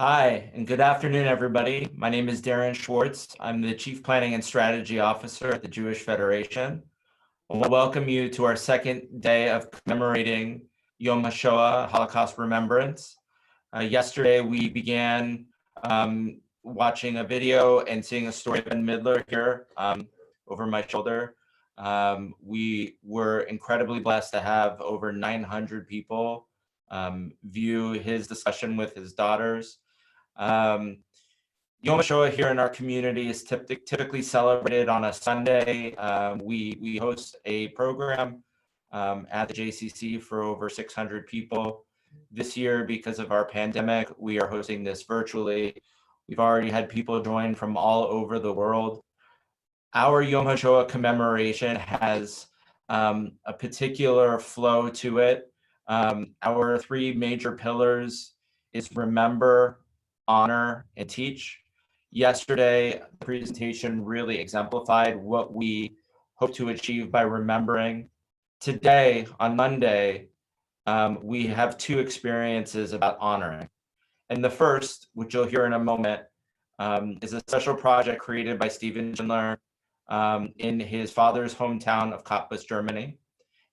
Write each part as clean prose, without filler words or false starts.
Hi, and good afternoon, everybody. My name is Darren Schwartz. I'm the Chief Planning and Strategy Officer at the Jewish Federation. I want to welcome you to our second day of commemorating Yom HaShoah, Holocaust Remembrance. Yesterday, we began watching a video and seeing a story of Ben Midler here over my shoulder. We were incredibly blessed to have over 900 people view his discussion with his daughters. Yom HaShoah here in our community is typically celebrated on a Sunday. We host a program at the JCC for over 600 people. This year, because of our pandemic, we are hosting this virtually. We've already had people join from all over the world. Our Yom HaShoah commemoration has a particular flow to it. Our three major pillars is remember, honor, and teach. Yesterday, the presentation really exemplified what we hope to achieve by remembering. Today, on Monday, we have two experiences about honoring. And the first, which you'll hear in a moment, is a special project created by Stephen Schindler in his father's hometown of Cottbus, Germany.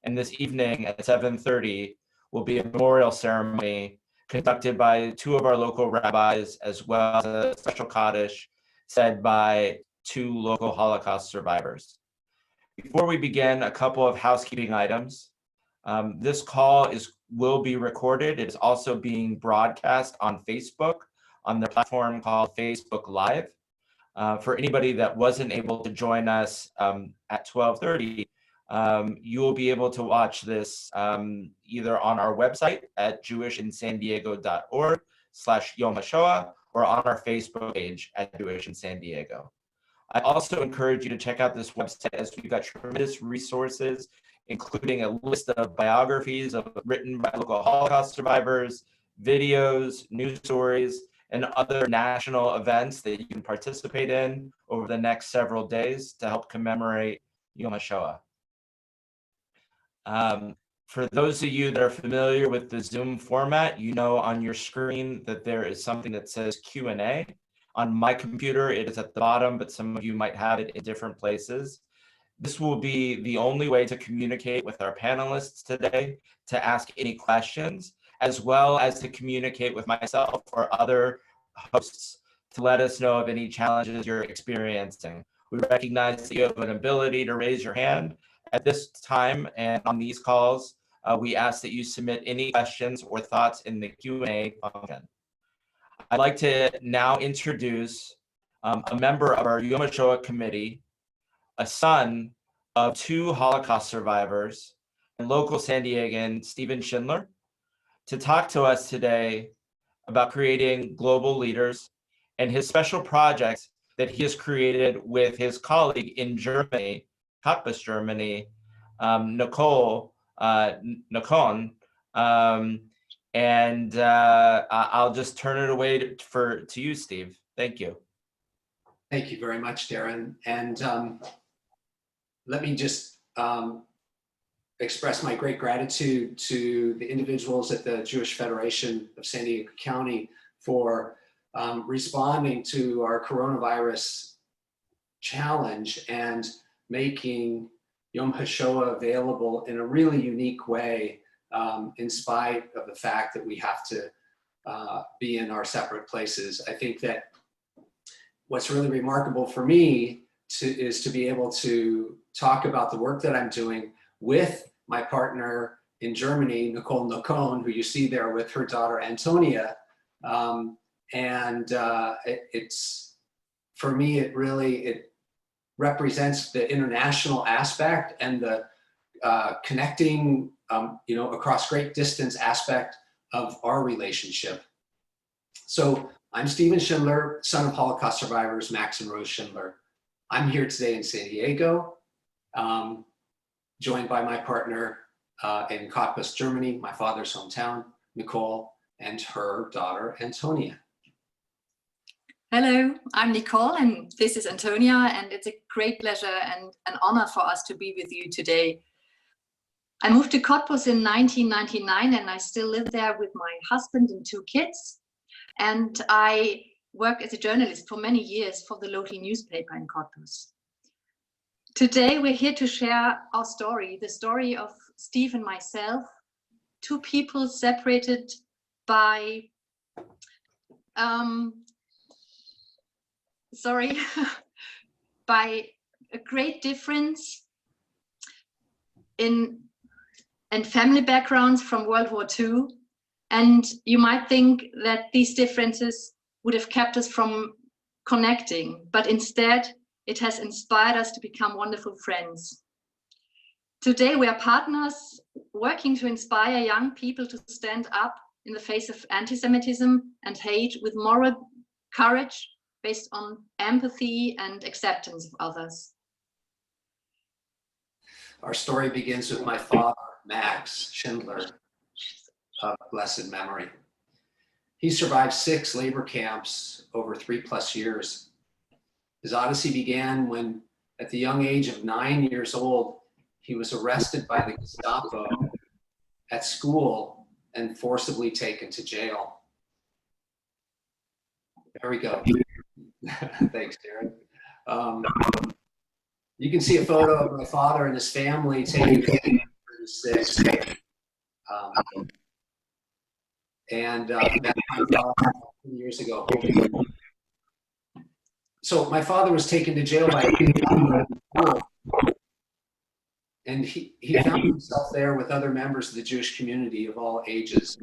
And this evening at 7:30 will be a memorial ceremony conducted by two of our local rabbis, as well as a special Kaddish said by two local Holocaust survivors. Before we begin, a couple of housekeeping items. This call will be recorded. It is also being broadcast on Facebook on the platform called Facebook Live. For anybody that wasn't able to join us at 12:30, you will be able to watch this either on our website at jewishinsandiego.org/Yom HaShoah or on our Facebook page at Jewish in San Diego. I also encourage you to check out this website as we've got tremendous resources, including a list of biographies written by local Holocaust survivors, videos, news stories, and other national events that you can participate in over the next several days to help commemorate Yom HaShoah. For those of you that are familiar with the Zoom format, you know on your screen that there is something that says Q&A. On my computer, it is at the bottom, but some of you might have it in different places. This will be the only way to communicate with our panelists today, to ask any questions, as well as to communicate with myself or other hosts to let us know of any challenges you're experiencing. We recognize that you have an ability to raise your hand at this time, and on these calls, we ask that you submit any questions or thoughts in the Q&A function. I'd like to now introduce a member of our Yom HaShoah committee, a son of two Holocaust survivors and local San Diegan, Stephen Schindler, to talk to us today about creating global leaders and his special project that he has created with his colleague in Germany, Cottbus, Germany, Nicole Nacon. I'll just turn it away to you, Steve. Thank you. Thank you very much, Darren. And let me just express my great gratitude to the individuals at the Jewish Federation of San Diego County for responding to our coronavirus challenge and making Yom HaShoah available in a really unique way, in spite of the fact that we have to be in our separate places. I think that what's really remarkable for me is to be able to talk about the work that I'm doing with my partner in Germany, Nicole Nacon, who you see there with her daughter Antonia. It's, for me, it represents the international aspect and the connecting, across great distance aspect of our relationship. So I'm Stephen Schindler, son of Holocaust survivors, Max and Rose Schindler. I'm here today in San Diego, joined by my partner in Cottbus, Germany, my father's hometown, Nicole, and her daughter, Antonia. Hello, I'm Nicole and this is Antonia, and it's a great pleasure and an honor for us to be with you today. I moved to Cottbus in 1999 and I still live there with my husband and two kids. and I worked as a journalist for many years for the local newspaper in Cottbus. Today, we're here to share our story, the story of Steve and myself, two people separated by, by a great difference in family backgrounds from World War II. And you might think that these differences would have kept us from connecting, but instead it has inspired us to become wonderful friends. Today we are partners working to inspire young people to stand up in the face of anti-Semitism and hate with moral courage based on empathy and acceptance of others. Our story begins with my father, Max Schindler, of blessed memory. He survived 6 labor camps over 3+ years. His odyssey began when, at the young age of 9 years old, he was arrested by the Gestapo at school and forcibly taken to jail. There we go. Thanks, Darren. You can see a photo of my father and his family taken to 36. That years ago. So my father was taken to jail by and he found himself there with other members of the Jewish community of all ages.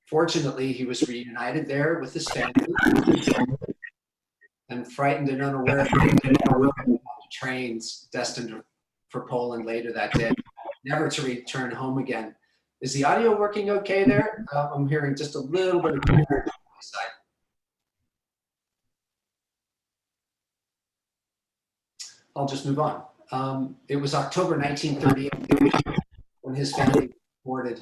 Fortunately, he was reunited there with his family, and frightened and unaware of trains destined for Poland later that day, never to return home again. Is the audio working okay there? I'm hearing just a little bit of on my side. I'll just move on. It was October 1938 when his family reported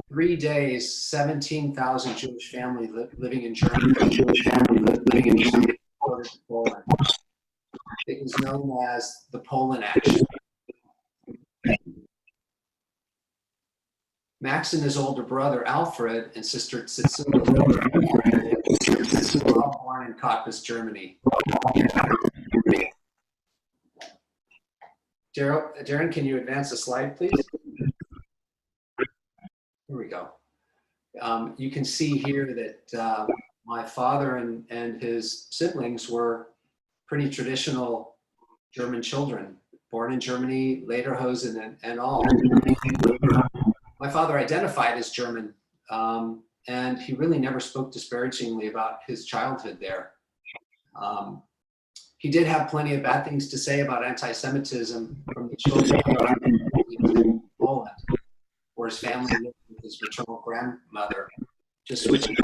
3 days, 17,000 Jewish families living in Germany. Poland. It was known as the Poland Action. Max and his older brother Alfred and sister Cecilia were all born in Cottbus, Germany. Darren, can you advance the slide, please? Here we go. You can see here that my father and his siblings were pretty traditional German children, born in Germany, lederhosen and all. My father identified as German, and he really never spoke disparagingly about his childhood there. He did have plenty of bad things to say about anti-Semitism from the children in Poland, where his family lived with his maternal grandmother, just switching.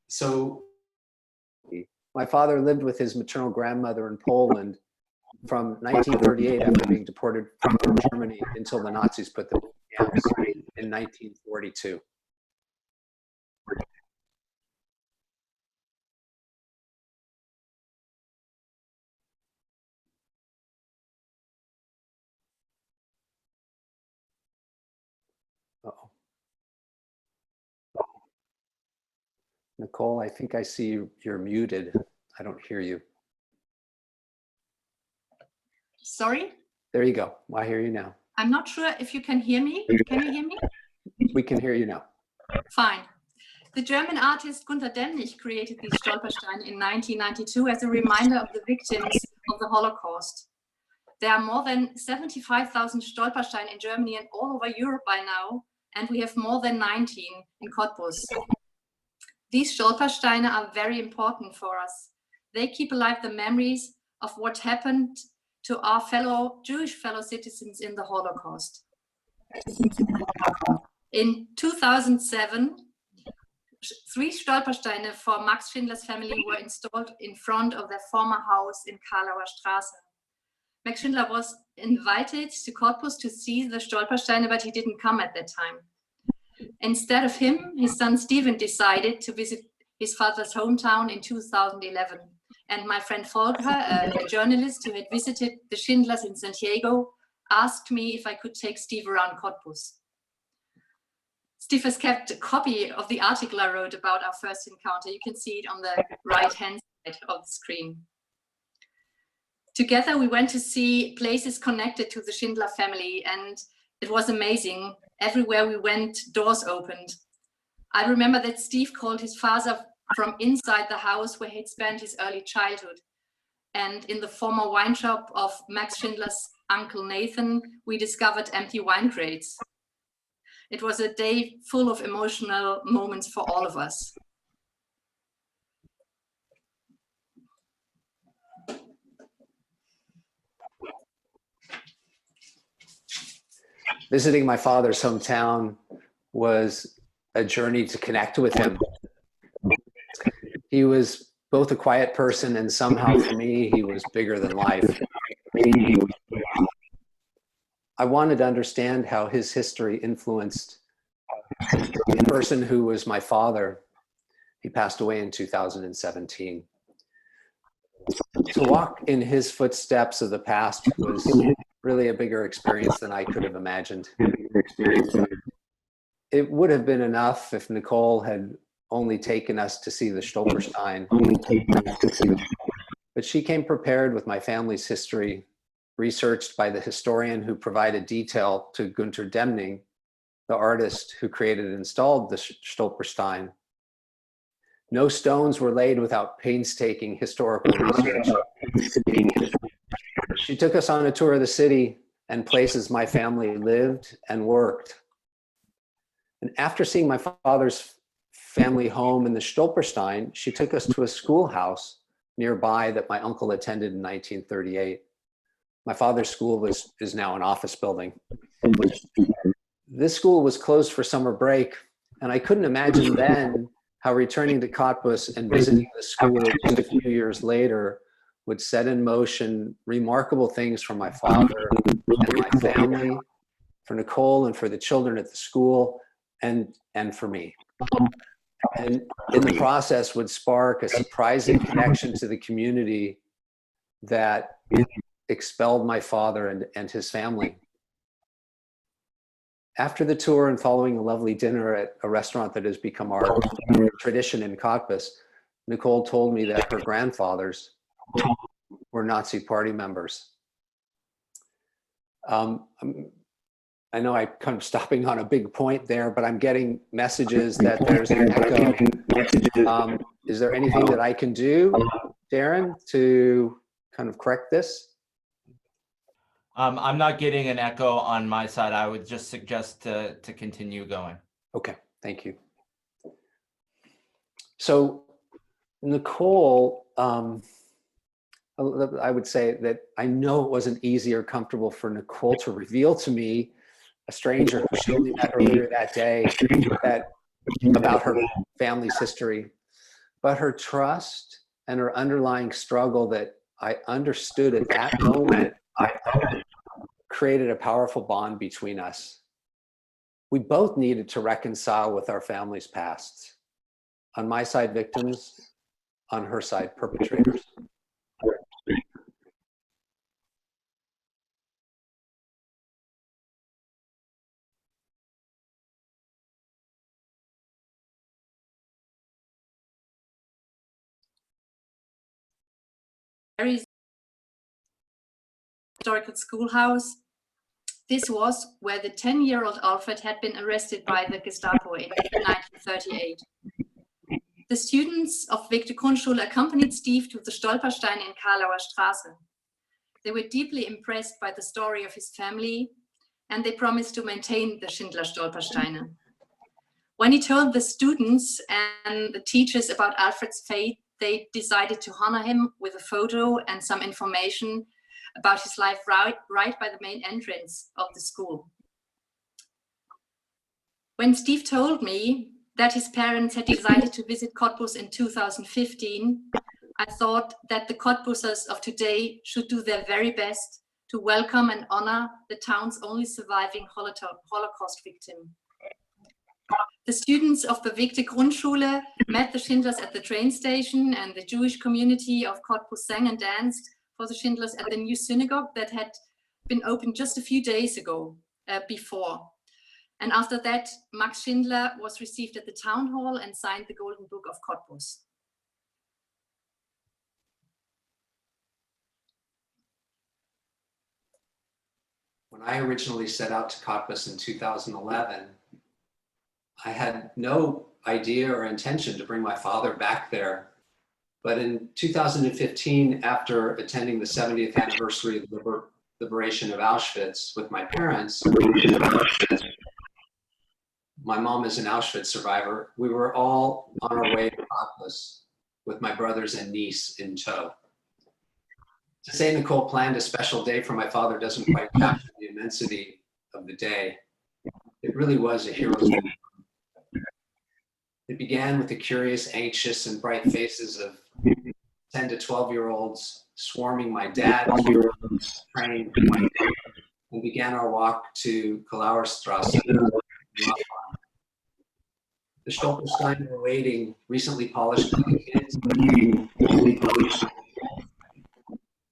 So my father lived with his maternal grandmother in Poland from 1938 after being deported from Germany until the Nazis put them in camps in 1942. Uh-oh. Nicole, I think I see you're muted. I don't hear you. Sorry? There you go. I hear you now. I'm not sure if you can hear me. Can you hear me? We can hear you now. Fine. The German artist Gunter Demnig created these Stolpersteine in 1992 as a reminder of the victims of the Holocaust. There are more than 75,000 Stolpersteine in Germany and all over Europe by now, and we have more than 19 in Cottbus. These Stolpersteine are very important for us. They keep alive the memories of what happened to our Jewish fellow citizens in the Holocaust. In 2007, 3 Stolpersteine for Max Schindler's family were installed in front of their former house in Karlauer Straße. Max Schindler was invited to Cottbus to see the Stolpersteine, but he didn't come at that time. Instead of him, his son Stephen decided to visit his father's hometown in 2011. And my friend Volker, a journalist who had visited the Schindlers in Santiago, asked me if I could take Steve around Cottbus. Steve has kept a copy of the article I wrote about our first encounter. You can see it on the right-hand side of the screen. Together, we went to see places connected to the Schindler family, and it was amazing. Everywhere we went, doors opened. I remember that Steve called his father from inside the house where he'd spent his early childhood. And in the former wine shop of Max Schindler's uncle Nathan, we discovered empty wine crates. It was a day full of emotional moments for all of us. Visiting my father's hometown was a journey to connect with him. He was both a quiet person, and somehow for me, he was bigger than life. I wanted to understand how his history influenced the person who was my father. He passed away in 2017. To walk in his footsteps of the past was really a bigger experience than I could have imagined. It would have been enough if Nicole had only taken us to see the Stolperstein. But she came prepared with my family's history, researched by the historian who provided detail to Günter Demning, the artist who created and installed the Stolperstein. No stones were laid without painstaking historical research. She took us on a tour of the city and places my family lived and worked. And after seeing my father's family home in the Stolperstein, she took us to a schoolhouse nearby that my uncle attended in 1938. My father's school is now an office building. This school was closed for summer break, and I couldn't imagine then how returning to Cottbus and visiting the school just a few years later would set in motion remarkable things for my father and my family, for Nicole and for the children at the school, and for me. And in the process would spark a surprising connection to the community that expelled my father and his family. After the tour and following a lovely dinner at a restaurant that has become our tradition in Cottbus, Nicole told me that her grandfathers were Nazi party members. I know I'm kind of stopping on a big point there, but I'm getting messages that there's an echo. Is there anything that I can do, Darren, to kind of correct this? I'm not getting an echo on my side. I would just suggest to continue going. Okay, thank you. So Nicole, I would say that I know it wasn't easy or comfortable for Nicole to reveal to me, a stranger who she only met earlier that day, about her family's history, but her trust and her underlying struggle that I understood at that moment created a powerful bond between us. We both needed to reconcile with our family's pasts. On my side, victims; on her side, perpetrators. Very historical schoolhouse. This was where the 10-year-old Alfred had been arrested by the Gestapo in 1938. The students of Weg der Grundschule accompanied Steve to the Stolperstein in Karlauer Straße. They were deeply impressed by the story of his family, and they promised to maintain the Schindler Stolpersteine. When he told the students and the teachers about Alfred's fate, they decided to honor him with a photo and some information about his life right by the main entrance of the school. When Steve told me that his parents had decided to visit Cottbus in 2015, I thought that the Cottbusers of today should do their very best to welcome and honor the town's only surviving Holocaust victim. The students of Bewegte Grundschule met the Schindlers at the train station, and the Jewish community of Cottbus sang and danced for the Schindlers at the new synagogue that had been opened just a few days ago before. And after that, Max Schindler was received at the town hall and signed the Golden Book of Cottbus. When I originally set out to Cottbus in 2011, I had no idea or intention to bring my father back there. But in 2015, after attending the 70th anniversary of the liberation of Auschwitz with my parents, my mom is an Auschwitz survivor, we were all on our way to Cottbus with my brothers and niece in tow. To say Nicole planned a special day for my father doesn't quite capture the immensity of the day. It really was a hero's moment. It began with the curious, anxious, and bright faces of 10 to 12-year-olds swarming my dad train, and began our walk to Kalauerstrasse. The Stolpersteine were waiting, recently polished by the kids.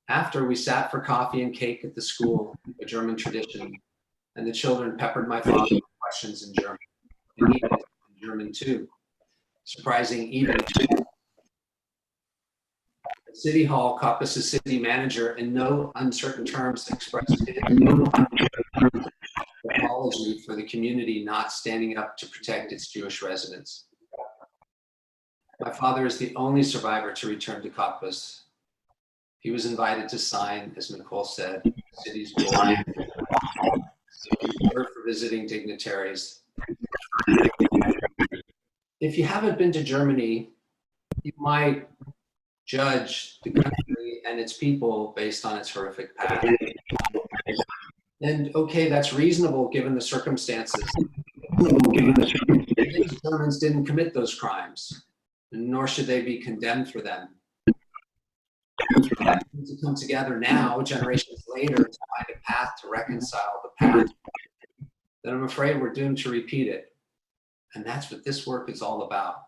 After, we sat for coffee and cake at the school, a German tradition, and the children peppered my father with questions in German, and he did in German too, surprising even at City Hall. Cottbus' city manager, in no uncertain terms, expressed his apology for the community not standing up to protect its Jewish residents. My father is the only survivor to return to Cottbus. He was invited to sign, as Nicole said, the city's board for visiting dignitaries. If you haven't been to Germany, you might judge the country and its people based on its horrific past. And okay, that's reasonable given the circumstances. These Germans didn't commit those crimes, nor should they be condemned for them. To come together now, generations later, to find a path to reconcile the past, then I'm afraid we're doomed to repeat it. And that's what this work is all about.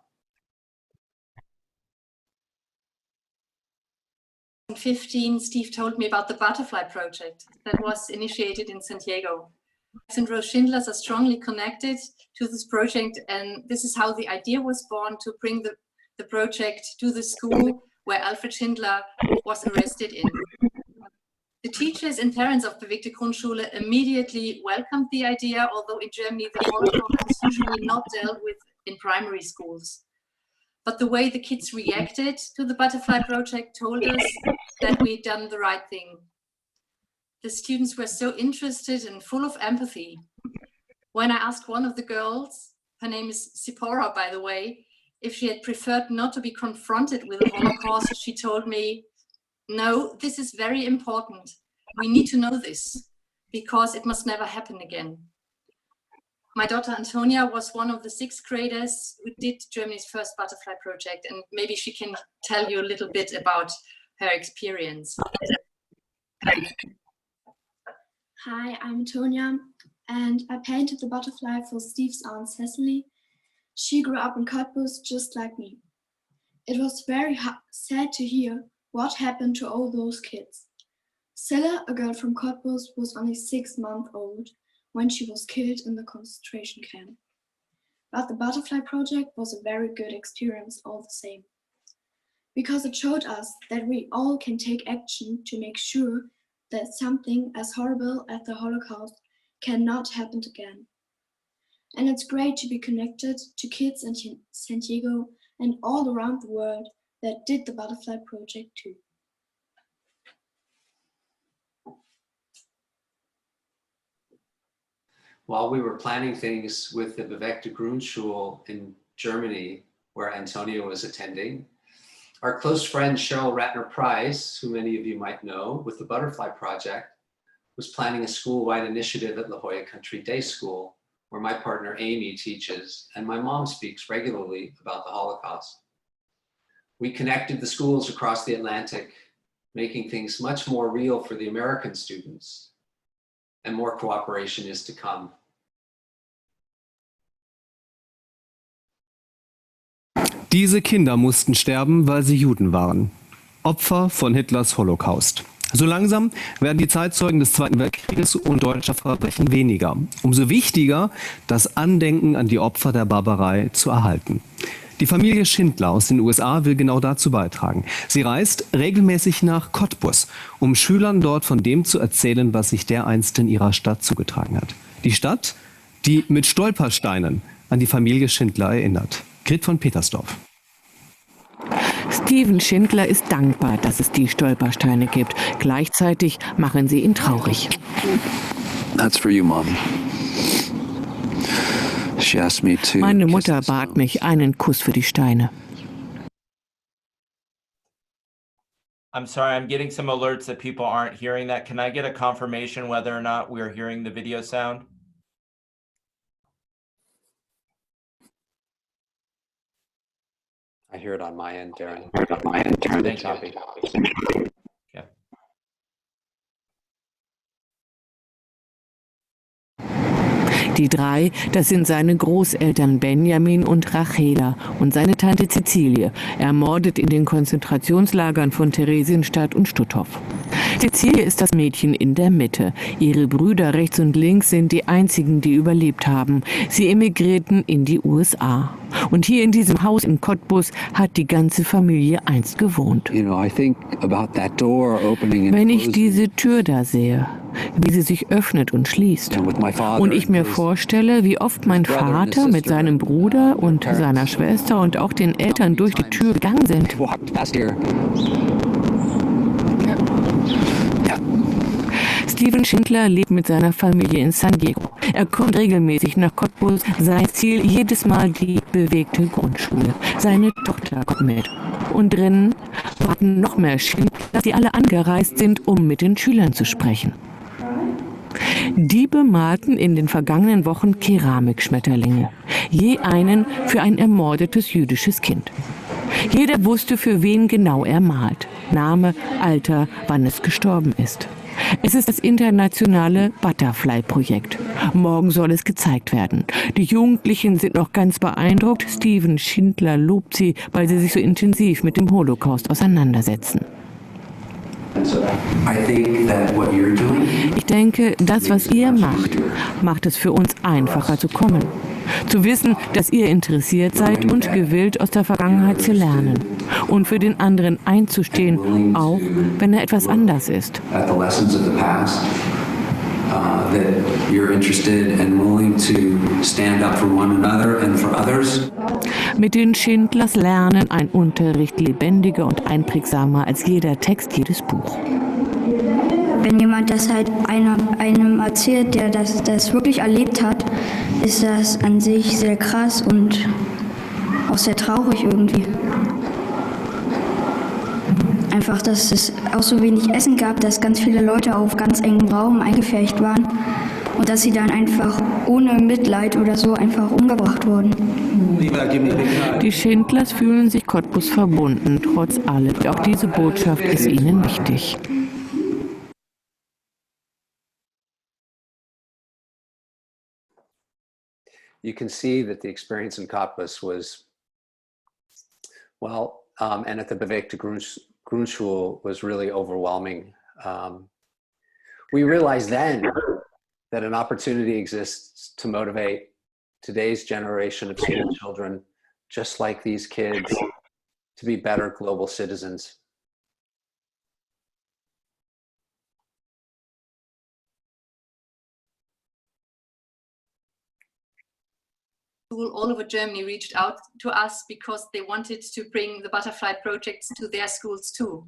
In 2015, Steve told me about the Butterfly Project that was initiated in San Diego. Max and Rose Schindlers are strongly connected to this project, and this is how the idea was born to bring the project to the school where Alfred Schindler was arrested in. The teachers and parents of Bewegte Grundschule immediately welcomed the idea, although in Germany the Holocaust is usually not dealt with in primary schools. But the way the kids reacted to the Butterfly Project told us that we'd done the right thing. The students were so interested and full of empathy. When I asked one of the girls, her name is Sipora, by the way, if she had preferred not to be confronted with the Holocaust, she told me, no, this is very important. We need to know this because it must never happen again. My daughter Antonia was one of the 6th graders who did Germany's first Butterfly Project, and maybe she can tell you a little bit about her experience. Hi, I'm Antonia, and I painted the butterfly for Steve's aunt Cecily. She grew up in Cottbus just like me. It was very sad to hear what happened to all those kids. Silla, a girl from Cottbus, was only 6 months old when she was killed in the concentration camp. But the Butterfly Project was a very good experience all the same, because it showed us that we all can take action to make sure that something as horrible as the Holocaust cannot happen again. And it's great to be connected to kids in San Diego and all around the world that did the Butterfly Project too. While we were planning things with the Bewegte Grundschule in Germany, where Antonia was attending, our close friend Cheryl Ratner-Price, who many of you might know, with the Butterfly Project, was planning a school-wide initiative at La Jolla Country Day School, where my partner Amy teaches, and my mom speaks regularly about the Holocaust. We connected the schools across the Atlantic, making things much more real for the American students, and more cooperation is to come. Diese Kinder mussten sterben, weil sie Juden waren. Opfer von Hitlers Holocaust. So langsam werden die Zeitzeugen des Zweiten Weltkrieges und deutscher Verbrechen weniger. Umso wichtiger, das Andenken an die Opfer der Barbarei zu erhalten. Die Familie Schindler aus den USA will genau dazu beitragen. Sie reist regelmäßig nach Cottbus, um Schülern dort von dem zu erzählen, was sich dereinst in ihrer Stadt zugetragen hat. Die Stadt, die mit Stolpersteinen an die Familie Schindler erinnert. Grit von Petersdorf. Steven Schindler ist dankbar, dass es die Stolpersteine gibt. Gleichzeitig machen sie ihn traurig. That's for you, Mom. She asked me to Meine kiss Mutter the bat stones. mich, einen Kuss für die Steine. I'm sorry, I'm getting some alerts that people aren't hearing that. Can I get a confirmation whether or not we're hearing the video sound? I hear it on my end, Darren. Thank Choppy. you. Okay. Die drei, das sind seine Großeltern Benjamin und Rachela und seine Tante Cäcilie, ermordet in den Konzentrationslagern von Theresienstadt und Stutthof. Cäcilie ist das Mädchen in der Mitte. Ihre Brüder rechts und links sind die einzigen, die überlebt haben. Sie emigrierten in die USA. Und hier in diesem Haus in Cottbus hat die ganze Familie einst gewohnt. You know, I think about that door opening and Wenn ich closing. diese Tür da sehe, wie sie sich öffnet und schließt, And with my father und ich mir and his vorstelle, wie oft mein Vater mit seinem Bruder und seiner Schwester und auch den Eltern durch die Tür gegangen sind. walked past here. Steven Schindler lebt mit seiner Familie in San Diego. Er kommt regelmäßig nach Cottbus. Sein Ziel jedes Mal die bewegte Grundschule. Seine Tochter kommt mit. Und drinnen warten noch mehr Schindler, die alle angereist sind, um mit den Schülern zu sprechen. Die bemalten in den vergangenen Wochen Keramikschmetterlinge. Je einen für ein ermordetes jüdisches Kind. Jeder wusste, für wen genau er malt. Name, Alter, wann es gestorben ist. Es ist das internationale Butterfly-Projekt. Morgen soll es gezeigt werden. Die Jugendlichen sind noch ganz beeindruckt. Steven Schindler lobt sie, weil sie sich so intensiv mit dem Holocaust auseinandersetzen. Ich denke, das, was ihr macht, macht es für uns einfacher zu kommen. Zu wissen, dass ihr interessiert seid und gewillt, aus der Vergangenheit zu lernen. Und für den anderen einzustehen, auch wenn er etwas anders ist. That you're interested and willing to stand up for one another and for others. Mit den Schindlers lernen ein Unterricht lebendiger und einprägsamer als jeder Text, jedes Buch. Wenn jemand das halt einem erzählt, der das wirklich erlebt hat, ist das an sich sehr krass und auch sehr traurig irgendwie. Einfach, dass es auch so wenig Essen gab, dass ganz viele Leute auf ganz engem Raum eingepfercht waren und dass sie dann einfach ohne Mitleid oder so einfach umgebracht wurden. Die Schindlers fühlen sich Cottbus verbunden, trotz allem. Auch diese Botschaft ist ihnen wichtig. You can see that the experience in Cottbus was, well, and at the Bewegte Grundschule was really overwhelming. We realized then that an opportunity exists to motivate today's generation of school children, just like these kids, to be better global citizens. All over Germany reached out to us because they wanted to bring the butterfly projects to their schools too.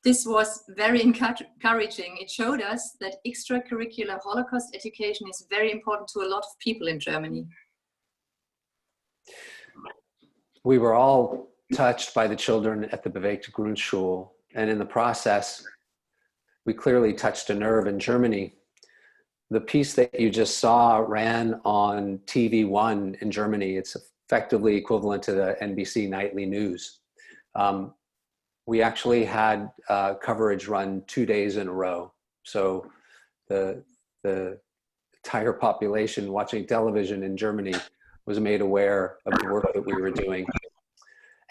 This was very encouraging. It showed us that extracurricular Holocaust education is very important to a lot of people in Germany. We were all touched by the children at the Bewegte Grundschule, and in the process, we clearly touched a nerve in Germany. The piece that you just saw ran on TV1 in Germany. It's effectively equivalent to the NBC nightly news. We actually had coverage run 2 days in a row. So the entire population watching television in Germany was made aware of the work that we were doing.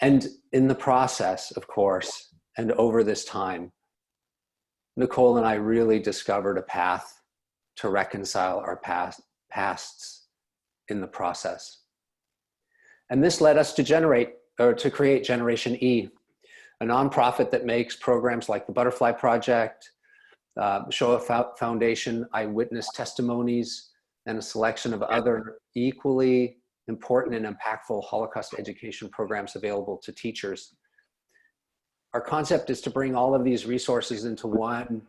And in the process, of course, and over this time, Nicole and I really discovered a path to reconcile our pasts in the process. And this led us to create Generation E, a nonprofit that makes programs like the Butterfly Project, Hashoah Foundation, eyewitness testimonies, and a selection of other equally important and impactful Holocaust education programs available to teachers. Our concept is to bring all of these resources into one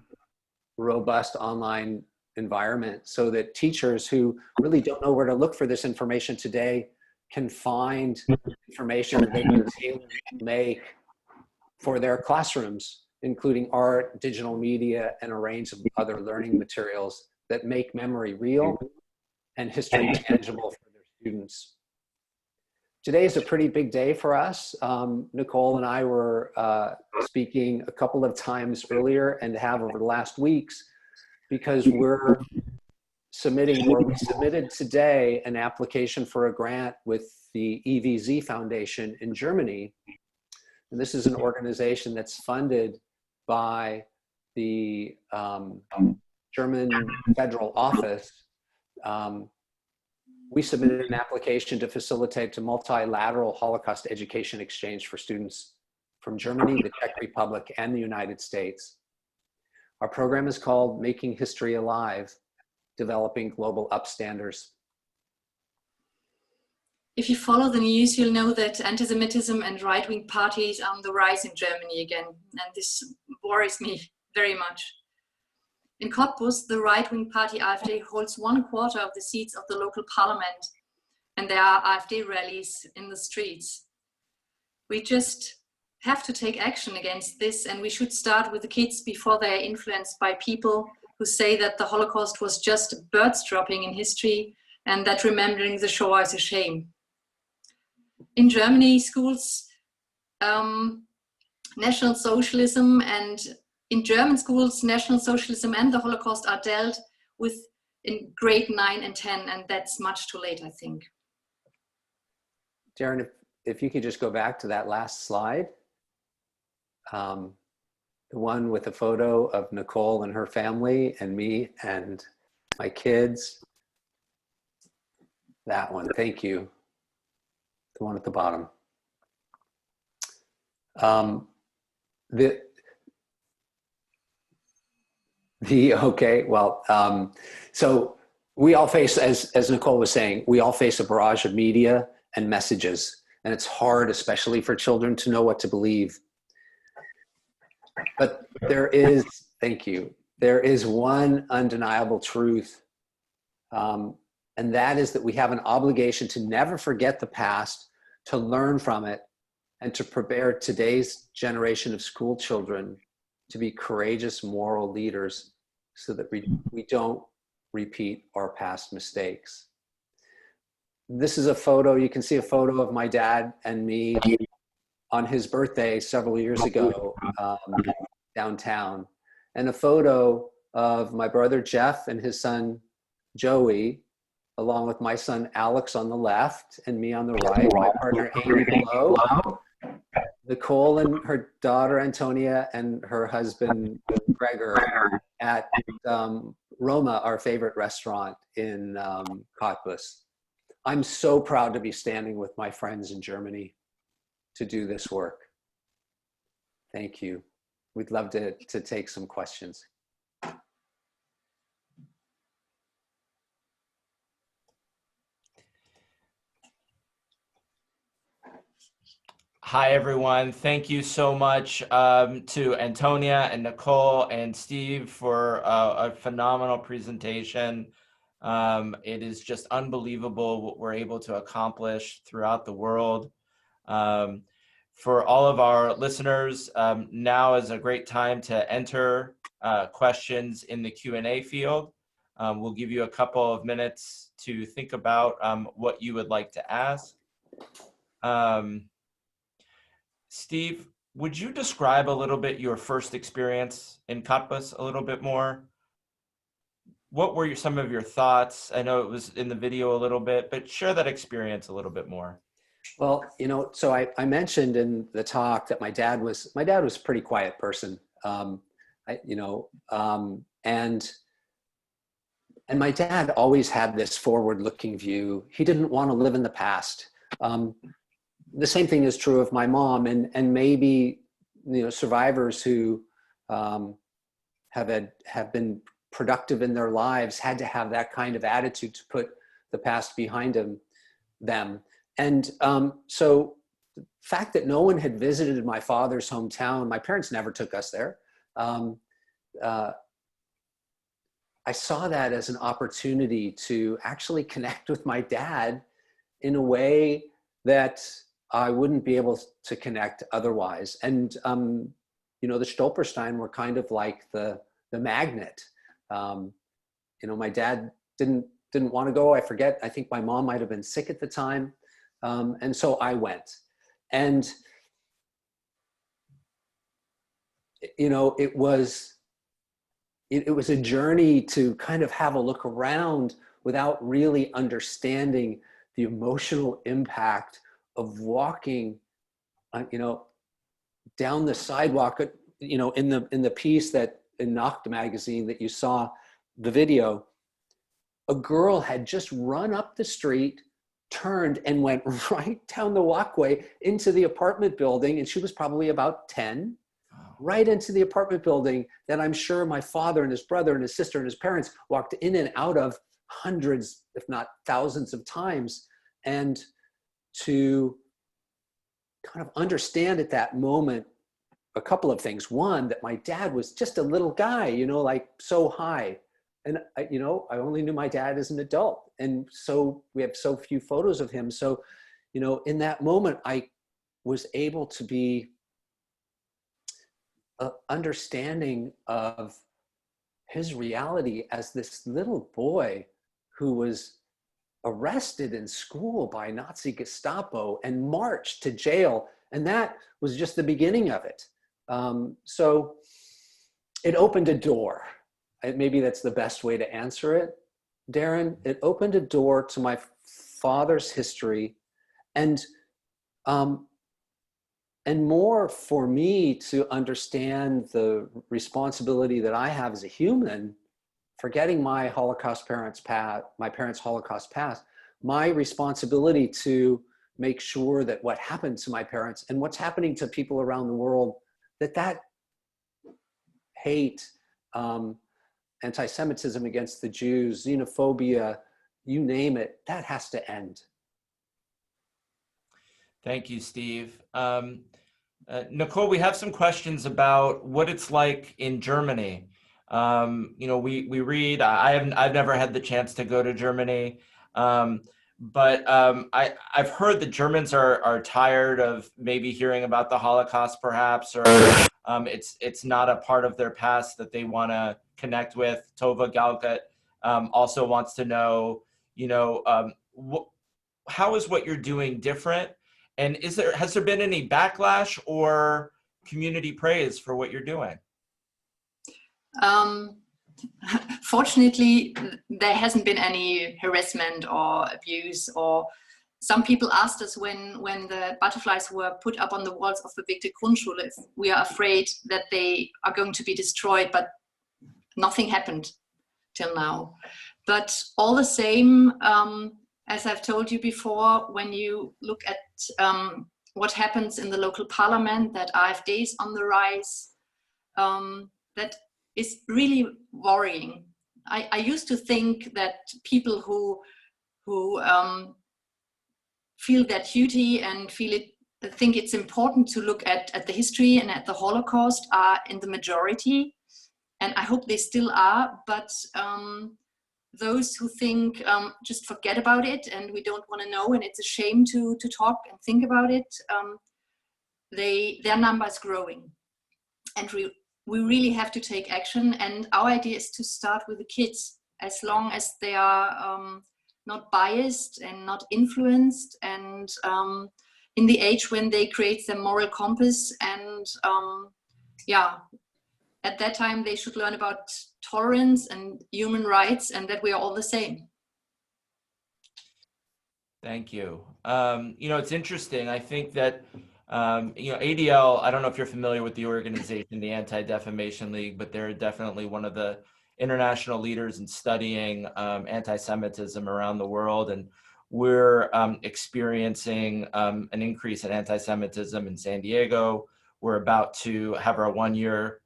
robust online environment so that teachers who really don't know where to look for this information today can find information that they can make for their classrooms, including art, digital media, and a range of other learning materials that make memory real and history tangible for their students. Today is a pretty big day for us. Nicole and I were speaking a couple of times earlier and have over the last weeks, because we're submitting, or we submitted today, an application for a grant with the EVZ Foundation in Germany. And this is an organization that's funded by the German federal office. We submitted an application to facilitate a multilateral Holocaust education exchange for students from Germany, the Czech Republic, and the United States. Our program is called Making History Alive, Developing Global Upstanders. If you follow the news, you'll know that anti-Semitism and right-wing parties are on the rise in Germany again, and this worries me very much. In Cottbus, the right-wing party AfD holds 1/4 of the seats of the local parliament, and there are AfD rallies in the streets. We just have to take action against this, and we should start with the kids before they are influenced by people who say that the Holocaust was just birds dropping in history and that remembering the Shoah is a shame. In Germany, schools, National Socialism and in German schools, National Socialism and the Holocaust are dealt with in grade 9 and 10, and that's much too late, I think. Darren, if you could just go back to that last slide. The one with a photo of Nicole and her family and me and my kids. That one, thank you. The one at the bottom. Okay, well, so we all face, as Nicole was saying, we all face a barrage of media and messages, and it's hard, especially for children, to know what to believe. But there is, thank you, there is one undeniable truth, and that is that we have an obligation to never forget the past, to learn from it, and to prepare today's generation of school children to be courageous moral leaders so that we don't repeat our past mistakes. This is a photo, you can see a photo of my dad and me on his birthday several years ago downtown, and a photo of my brother Jeff and his son Joey, along with my son Alex on the left and me on the right, my partner Amy below, Nicole and her daughter Antonia and her husband Gregor at Roma, our favorite restaurant in Cottbus. I'm so proud to be standing with my friends in Germany to do this work. Thank you. We'd love to take some questions. Hi, everyone. Thank you so much to Antonia and Nicole and Steve for a phenomenal presentation. It is just unbelievable what we're able to accomplish throughout the world. For all of our listeners, now is a great time to enter questions in the Q&A field. We'll give you a couple of minutes to think about what you would like to ask. Steve, would you describe a little bit your first experience in Cottbus a little bit more? What were some of your thoughts? I know it was in the video a little bit, but share that experience a little bit more. Well, so I mentioned in the talk that my dad was a pretty quiet person, and my dad always had this forward-looking view. He didn't want to live in the past. The same thing is true of my mom, and maybe survivors who have been productive in their lives had to have that kind of attitude to put the past behind them. And so the fact that no one had visited my father's hometown, my parents never took us there. I saw that as an opportunity to actually connect with my dad in a way that I wouldn't be able to connect otherwise. And, the Stolperstein were kind of like the magnet. My dad didn't want to go. I forget, I think my mom might've been sick at the time. And so I went. And, it was a journey to kind of have a look around without really understanding the emotional impact of walking, down the sidewalk, in the piece that in Nacht magazine that you saw the video, a girl had just run up the street, turned and went right down the walkway into the apartment building. And she was probably about 10. Right into the apartment building that I'm sure my father and his brother and his sister and his parents walked in and out of hundreds, if not thousands of times. And to kind of understand at that moment a couple of things. One, that my dad was just a little guy, like so high. And, I only knew my dad as an adult. And so we have so few photos of him. So, in that moment, I was able to be understanding of his reality as this little boy who was arrested in school by Nazi Gestapo and marched to jail. And that was just the beginning of it. So it opened a door. Maybe that's the best way to answer it, Darren. It opened a door to my father's history and more for me to understand the responsibility that I have as a human, forgetting my parents' Holocaust past, my responsibility to make sure that what happened to my parents and what's happening to people around the world, that hate, anti-Semitism against the Jews, xenophobia, you name it, that has to end. Thank you, Steve. Nicole, we have some questions about what it's like in Germany. We read, I've never had the chance to go to Germany, but I've heard the Germans are tired of maybe hearing about the Holocaust perhaps, or it's not a part of their past that they want to connect with. Tova Galgut also wants to know, how is what you're doing different? And has there been any backlash or community praise for what you're doing? Fortunately, there hasn't been any harassment or abuse, or some people asked us when the butterflies were put up on the walls of the Bewegte Grundschule if we are afraid that they are going to be destroyed, but nothing happened till now. But all the same, as I've told you before, when you look at what happens in the local parliament, that AfD is on the rise, that is really worrying. I used to think that people who feel that duty and think it's important to look at the history and at the Holocaust are in the majority, and I hope they still are, but those who think just forget about it and we don't want to know and it's a shame to talk and think about it, their number is growing. And we really have to take action, and our idea is to start with the kids, as long as they are not biased and not influenced, and in the age when they create their moral compass, and at that time they should learn about tolerance and human rights and that we are all the same. Thank you. It's interesting. I think that, ADL, I don't know if you're familiar with the organization, the Anti-Defamation League, but they're definitely one of the international leaders in studying anti-Semitism around the world. And we're experiencing an increase in anti-Semitism in San Diego. We're about to have our 1-year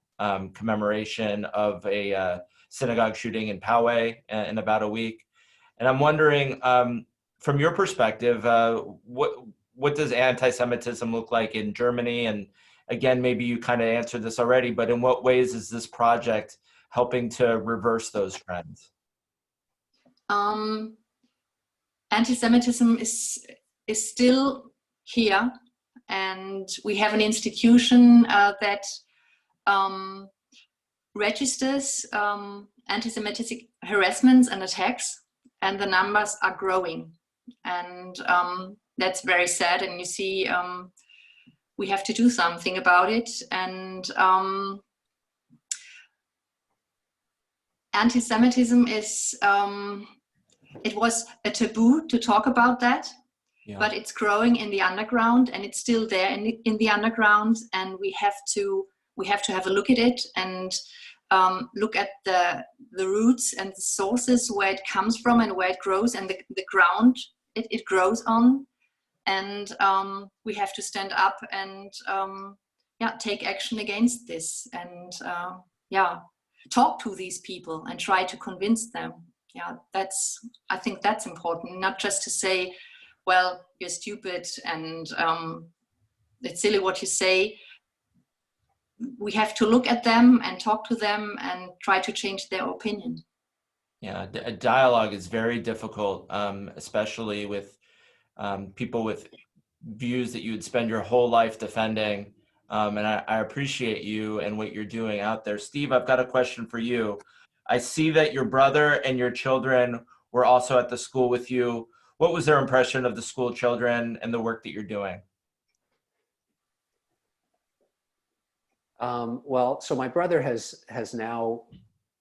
commemoration of a synagogue shooting in Poway in about a week. And I'm wondering, from your perspective, what does anti-Semitism look like in Germany? And again, maybe you kind of answered this already, but in what ways is this project helping to reverse those trends? Anti-Semitism is still here, and we have an institution that registers anti-Semitic harassments and attacks, and the numbers are growing. And that's very sad, and you see we have to do something about it. And anti-Semitism is, it was a taboo to talk about that, but it's growing in the underground, and it's still there in the underground, and we have to have a look at it and look at the roots and the sources where it comes from and where it grows, and the ground it grows on. And we have to stand up and take action against this, and talk to these people and try to convince them. I think that's important, not just to say, well, you're stupid and it's silly what you say. We have to look at them and talk to them and try to change their opinion. Yeah, a dialogue is very difficult, especially with people with views that you would spend your whole life defending. And I appreciate you and what you're doing out there. Steve, I've got a question for you. I see that your brother and your children were also at the school with you. What was their impression of the school children and the work that you're doing? Well, so my brother has now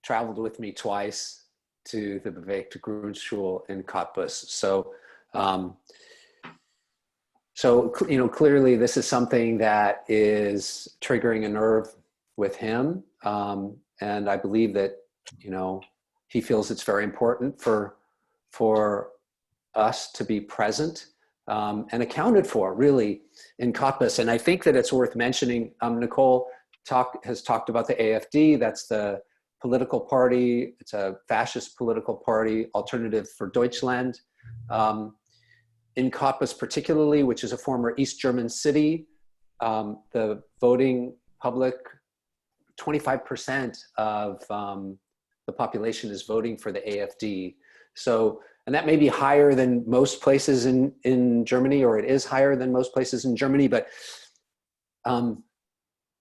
traveled with me twice to the Bewegte Grundschule in Cottbus. So, clearly this is something that is triggering a nerve with him. And I believe that, he feels it's very important for us to be present and accounted for, really, in Cottbus. And I think that it's worth mentioning, Nicole has talked about the AfD. That's the political party. It's a fascist political party, Alternative for Deutschland. In Cottbus particularly, which is a former East German city, the voting public, 25% of the population is voting for the AfD. So, and that may be higher than most places in Germany, or it is higher than most places in Germany, but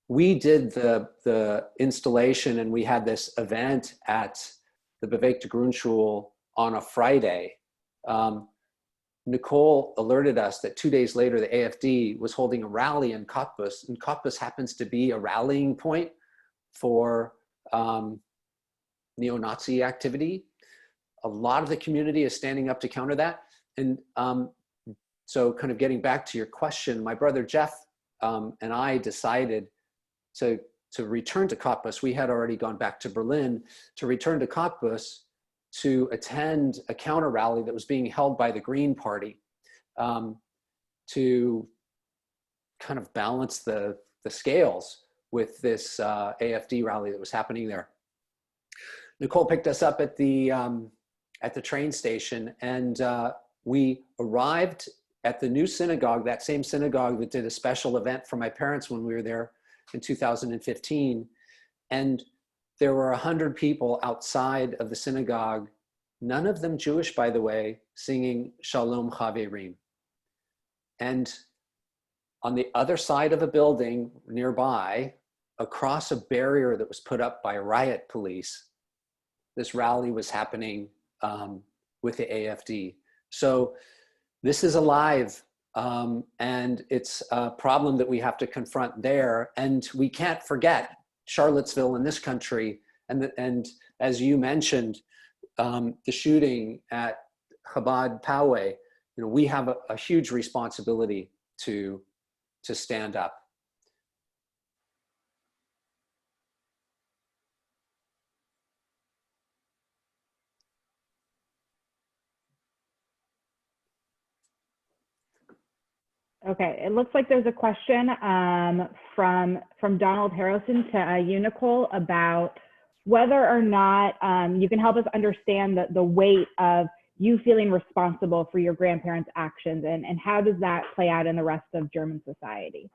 we did the installation, and we had this event at the Bewegte Grundschule on a Friday. Nicole alerted us that 2 days later, the AfD was holding a rally in Cottbus, and Cottbus happens to be a rallying point for neo-Nazi activity. A lot of the community is standing up to counter that. And so kind of getting back to your question, my brother Jeff and I decided to return to Cottbus. We had already gone back to Berlin, to return to Cottbus to attend a counter rally that was being held by the Green Party, to kind of balance the scales with this AfD rally that was happening there. Nicole picked us up at the train station, and we arrived at the new synagogue, that same synagogue that did a special event for my parents when we were there in 2015. And there were 100 people outside of the synagogue, none of them Jewish, by the way, singing Shalom Chaverim. And on the other side of a building nearby, across a barrier that was put up by riot police, this rally was happening with the AfD. So this is alive, and it's a problem that we have to confront there. And we can't forget Charlottesville in this country, and as you mentioned, the shooting at Chabad Poway. you know, we have a huge responsibility to stand up. Okay, it looks like there's a question from Donald Harrelson to Unicole about whether or not you can help us understand the weight of you feeling responsible for your grandparents' actions, and how does that play out in the rest of German society?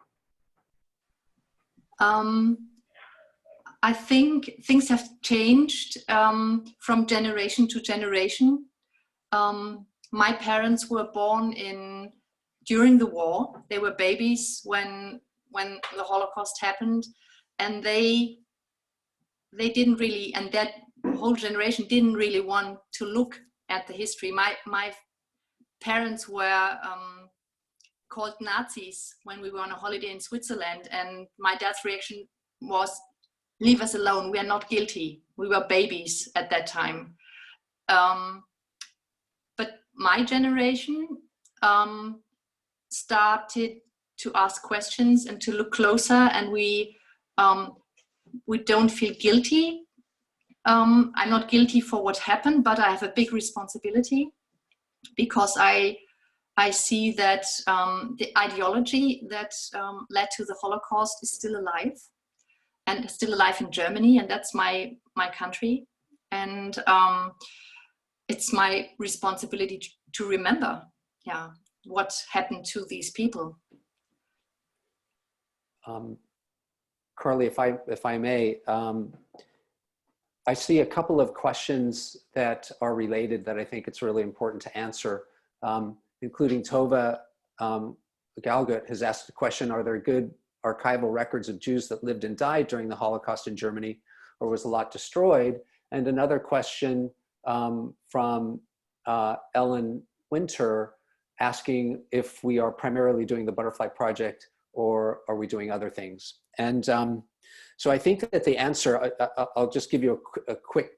I think things have changed from generation to generation. My parents were born during the war. They were babies when the Holocaust happened, and they didn't really, and that whole generation didn't really want to look at the history. My parents were called Nazis when we were on a holiday in Switzerland, and my dad's reaction was, leave us alone, we are not guilty. We were babies at that time. But my generation started to ask questions and to look closer, and we don't feel guilty. I'm not guilty for what happened, but I have a big responsibility, because I see that the ideology that led to the Holocaust is still alive, and still alive in Germany, and that's my country. And it's my responsibility to remember, yeah, what happened to these people. Carly, if I may, I see a couple of questions that are related that I think it's really important to answer, including Tova Galgut has asked the question, are there good archival records of Jews that lived and died during the Holocaust in Germany, or was a lot destroyed? And another question from Ellen Winter asking if we are primarily doing the Butterfly Project or are we doing other things? And so I think that the answer, I'll just give you a quick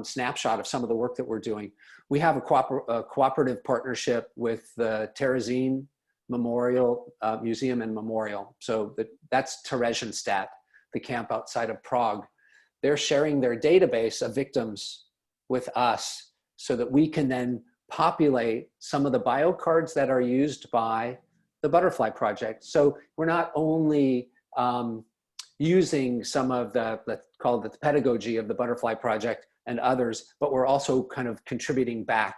snapshot of some of the work that we're doing. We have a cooperative partnership with the Terezin Memorial Museum and Memorial. So that's Theresienstadt, the camp outside of Prague. They're sharing their database of victims with us so that we can then populate some of the biocards that are used by the Butterfly Project. So we're not only using some of let's call it the pedagogy of the Butterfly Project and others, but we're also kind of contributing back.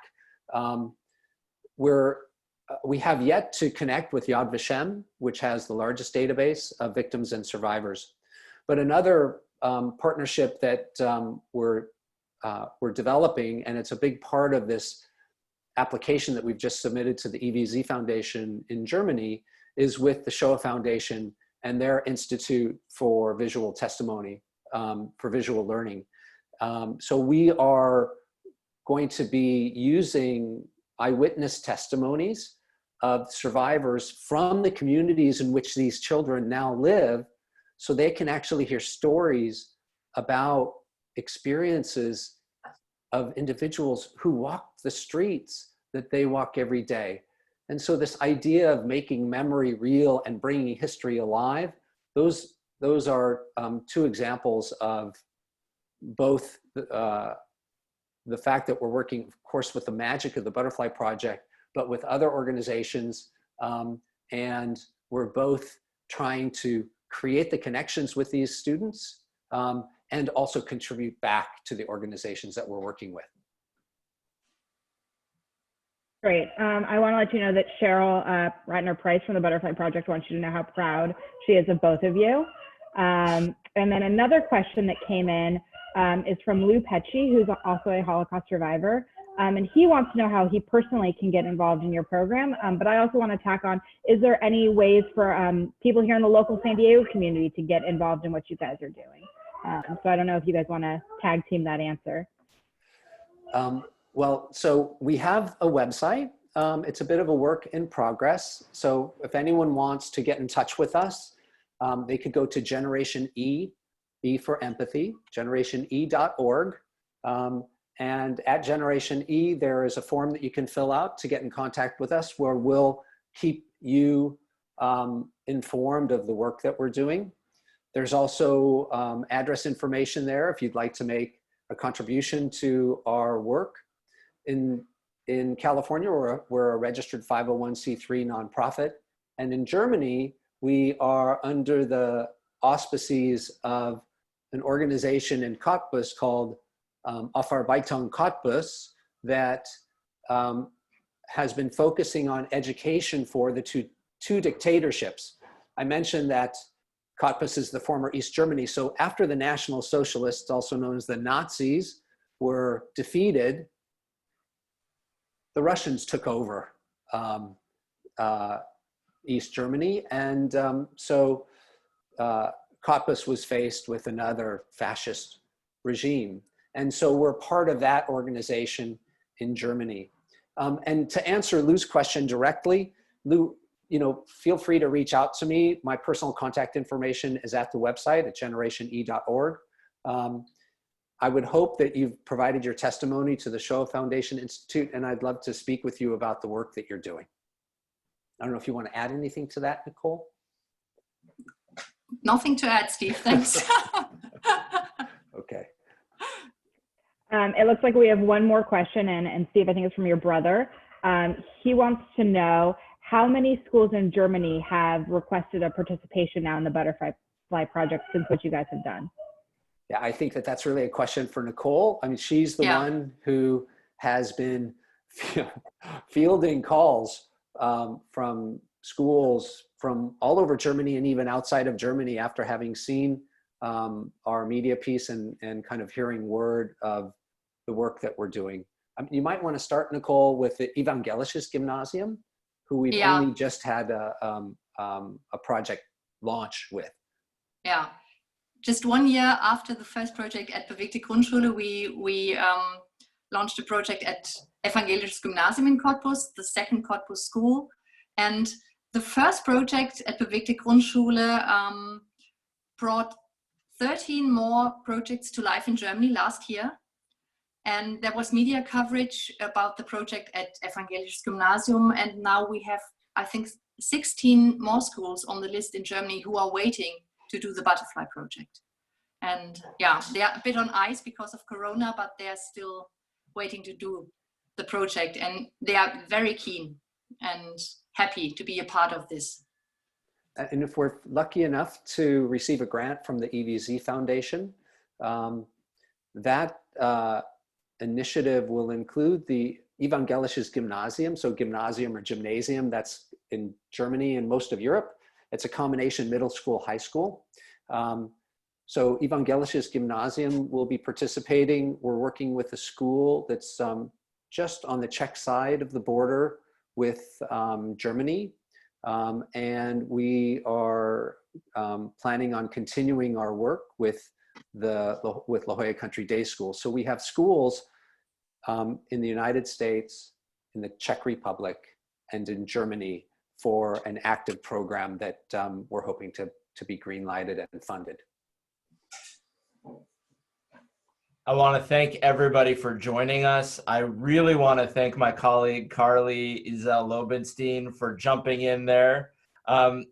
We have yet to connect with Yad Vashem, which has the largest database of victims and survivors. But another partnership that we're developing, and it's a big part of this application that we've just submitted to the EVZ Foundation in Germany, is with the Shoah Foundation and their Institute for Visual Testimony, for visual learning. So we are going to be using eyewitness testimonies of survivors from the communities in which these children now live, so they can actually hear stories about experiences of individuals who walk the streets that they walk every day. And so this idea of making memory real and bringing history alive, those are two examples of both the fact that we're working, of course, with the magic of the Butterfly Project, but with other organizations. And we're both trying to create the connections with these students and also contribute back to the organizations that we're working with. Great. I want to let you know that Cheryl Reitner-Price from the Butterfly Project wants you to know how proud she is of both of you. And then another question that came in is from Lou Pecci, who's also a Holocaust survivor. And he wants to know how he personally can get involved in your program. But I also want to tack on, is there any ways for people here in the local San Diego community to get involved in what you guys are doing? So I don't know if you guys want to tag team that answer. Well, so we have a website. It's a bit of a work in progress. So if anyone wants to get in touch with us, they could go to Generation E for empathy, generatione.org. And at Generation E, there is a form that you can fill out to get in contact with us, where we'll keep you informed of the work that we're doing. There's also address information there if you'd like to make a contribution to our work. In California, we're a registered 501c3 nonprofit. And in Germany, we are under the auspices of an organization in Cottbus called Aufarbeitung Cottbus that has been focusing on education for the two dictatorships. I mentioned that Cottbus is the former East Germany. So after the National Socialists, also known as the Nazis, were defeated, the Russians took over East Germany. And so Cottbus was faced with another fascist regime. And so we're part of that organization in Germany. And to answer Lou's question directly, Lou, feel free to reach out to me. My personal contact information is at the website at generatione.org. I would hope that you've provided your testimony to the Shoah Foundation Institute, and I'd love to speak with you about the work that you're doing. I don't know if you want to add anything to that, Nicole? Nothing to add, Steve, thanks. Okay. It looks like we have one more question, and Steve, I think it's from your brother. He wants to know how many schools in Germany have requested a participation now in the Butterfly Project since what you guys have done? Yeah, I think that that's really a question for Nicole. I mean, she's the one who has been fielding calls from schools from all over Germany and even outside of Germany after having seen our media piece and kind of hearing word of the work that we're doing. You might want to start, Nicole, with the Evangelisches Gymnasium, who we've only just had a project launch with. Yeah, just 1 year after the first project at Bewegte Grundschule, we launched a project at Evangelisches Gymnasium in Cottbus, the second Cottbus school. And the first project at Bewegte Grundschule brought 13 more projects to life in Germany last year. And there was media coverage about the project at Evangelisches Gymnasium. And now we have, I think, 16 more schools on the list in Germany who are waiting to do the Butterfly Project. And yeah, they are a bit on ice because of Corona, but they're still waiting to do the project. And they are very keen and happy to be a part of this. And if we're lucky enough to receive a grant from the EVZ Foundation, that initiative will include the Evangelisches Gymnasium, so gymnasium or gymnasium, that's in Germany and most of Europe. It's a combination middle school, high school. So Evangelisches Gymnasium will be participating. We're working with a school that's just on the Czech side of the border with Germany. And we are planning on continuing our work with La Jolla Country Day School. So we have schools in the United States, in the Czech Republic, and in Germany for an active program that we're hoping to be green-lighted and funded. I want to thank everybody for joining us. I really want to thank my colleague, Carly Izel-Lobenstein, for jumping in there.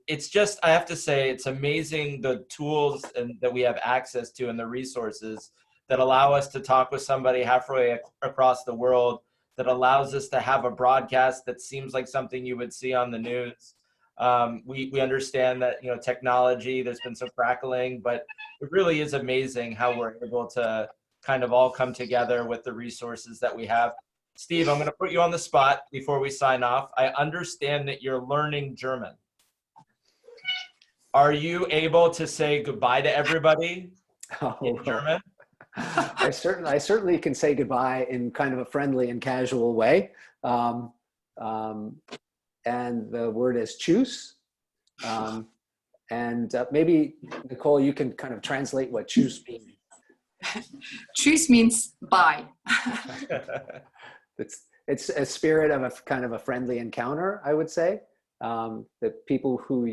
It's just, I have to say, it's amazing the tools that we have access to and the resources that allow us to talk with somebody halfway across the world, that allows us to have a broadcast that seems like something you would see on the news. We understand that, technology, there's been some crackling, but it really is amazing how we're able to kind of all come together with the resources that we have. Steve, I'm going to put you on the spot before we sign off. I understand that you're learning German. Are you able to say goodbye to everybody in German? I certainly can say goodbye in kind of a friendly and casual way. And the word is tschüss. And maybe, Nicole, you can kind of translate what tschüss means. Tschüss means bye. It's a spirit of a kind of a friendly encounter, I would say. That people who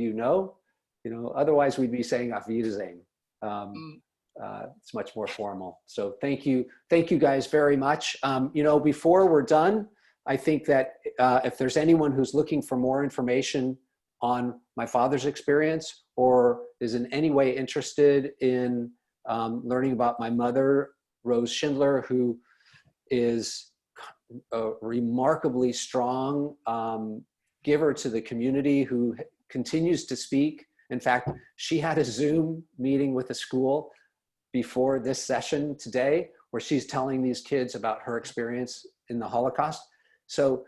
otherwise we'd be saying auf Wiedersehen. it's much more formal. So thank you guys very much. You know, before we're done, I think that if there's anyone who's looking for more information on my father's experience or is in any way interested in learning about my mother, Rose Schindler, who is a remarkably strong giver to the community, who continues to speak. In fact, she had a Zoom meeting with a school before this session today, where she's telling these kids about her experience in the Holocaust. So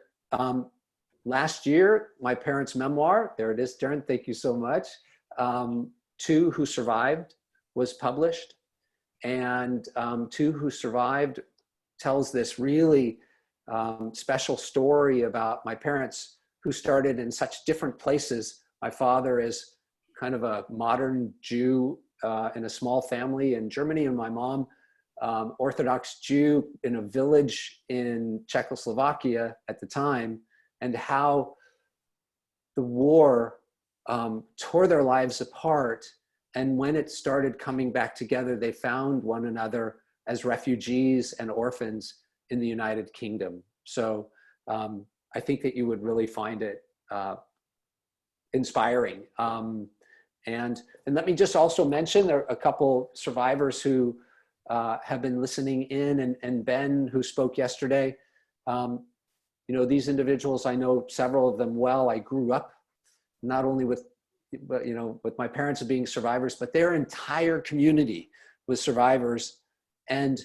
last year, my parents' memoir, there it is, Darren, thank you so much, Two Who Survived was published. And Two Who Survived tells this really special story about my parents, who started in such different places. My father is kind of a modern Jew in a small family in Germany, and my mom, Orthodox Jew in a village in Czechoslovakia at the time, and how the war tore their lives apart. And when it started coming back together, they found one another as refugees and orphans in the United Kingdom. So I think that you would really find it inspiring. And let me just also mention, there are a couple survivors who have been listening in, and Ben, who spoke yesterday. You know, these individuals, I know several of them well. I grew up not only with my parents being survivors, but their entire community was survivors. And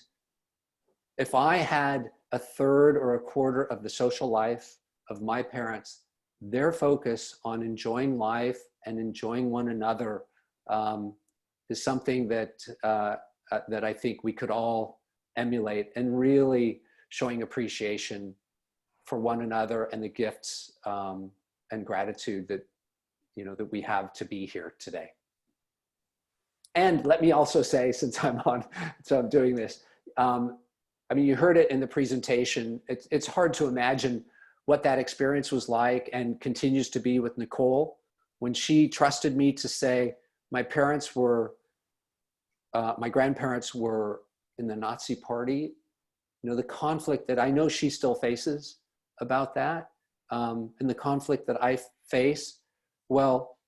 if I had a third or a quarter of the social life of my parents, their focus on enjoying life and enjoying one another is something that that I think we could all emulate, and really showing appreciation for one another and the gifts and gratitude that that we have to be here today. And let me also say, since I'm doing this, I mean, you heard it in the presentation. It's hard to imagine what that experience was like, and continues to be, with Nicole, when she trusted me to say my parents were, my grandparents were in the Nazi Party. The conflict that I know she still faces about that, and the conflict that I face. Well,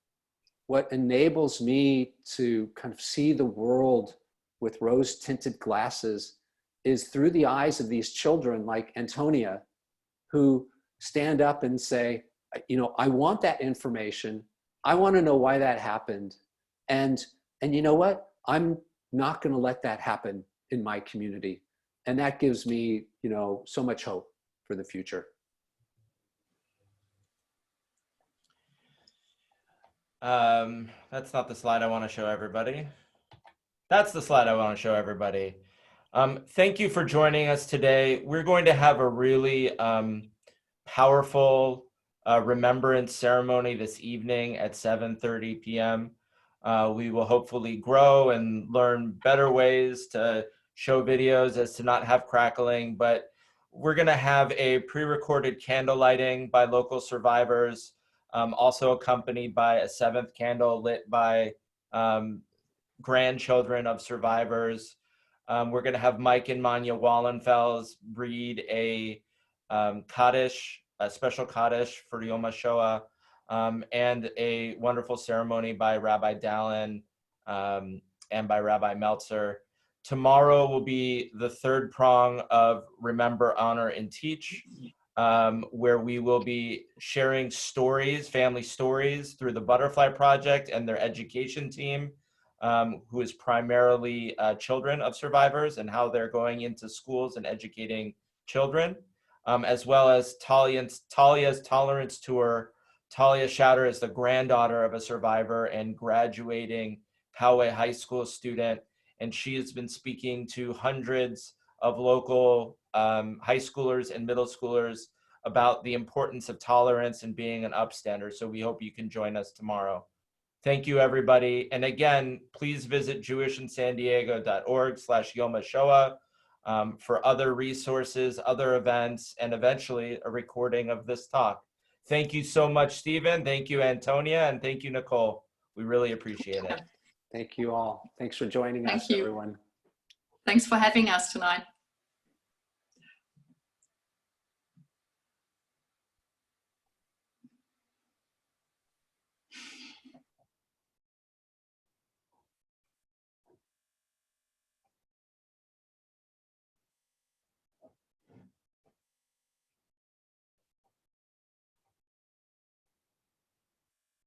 what enables me to kind of see the world with rose-tinted glasses is through the eyes of these children like Antonia, who stand up and say, I want that information. I want to know why that happened. And you know what? I'm not going to let that happen in my community. And that gives me, so much hope for the future. That's not the slide I want to show everybody. That's the slide I want to show everybody. Thank you for joining us today. We're going to have a really powerful remembrance ceremony this evening at 7:30 p.m. We will hopefully grow and learn better ways to show videos as to not have crackling, but we're going to have a pre-recorded candle lighting by local survivors, also accompanied by a 7th candle lit by grandchildren of survivors. We're going to have Mike and Manya Wallenfels read a Kaddish, a special Kaddish for Yom HaShoah, and a wonderful ceremony by Rabbi Dallin and by Rabbi Meltzer. Tomorrow will be the 3rd prong of Remember, Honor, and Teach, where we will be sharing stories, family stories, through the Butterfly Project and their education team, who is primarily children of survivors, and how they're going into schools and educating children, as well as Talia's Tolerance Tour. Talia Shatter is the granddaughter of a survivor and graduating Poway High School student, and she has been speaking to hundreds of local high schoolers and middle schoolers about the importance of tolerance and being an upstander. So we hope you can join us tomorrow. Thank you, everybody. And again, please visit jewishinsandiego.org/Yom HaShoah for other resources, other events, and eventually a recording of this talk. Thank you so much, Stephen. Thank you, Antonia. And thank you, Nicole. We really appreciate it. Thank you all. Thanks for joining us, Thank you. everyone. Thanks for having us tonight.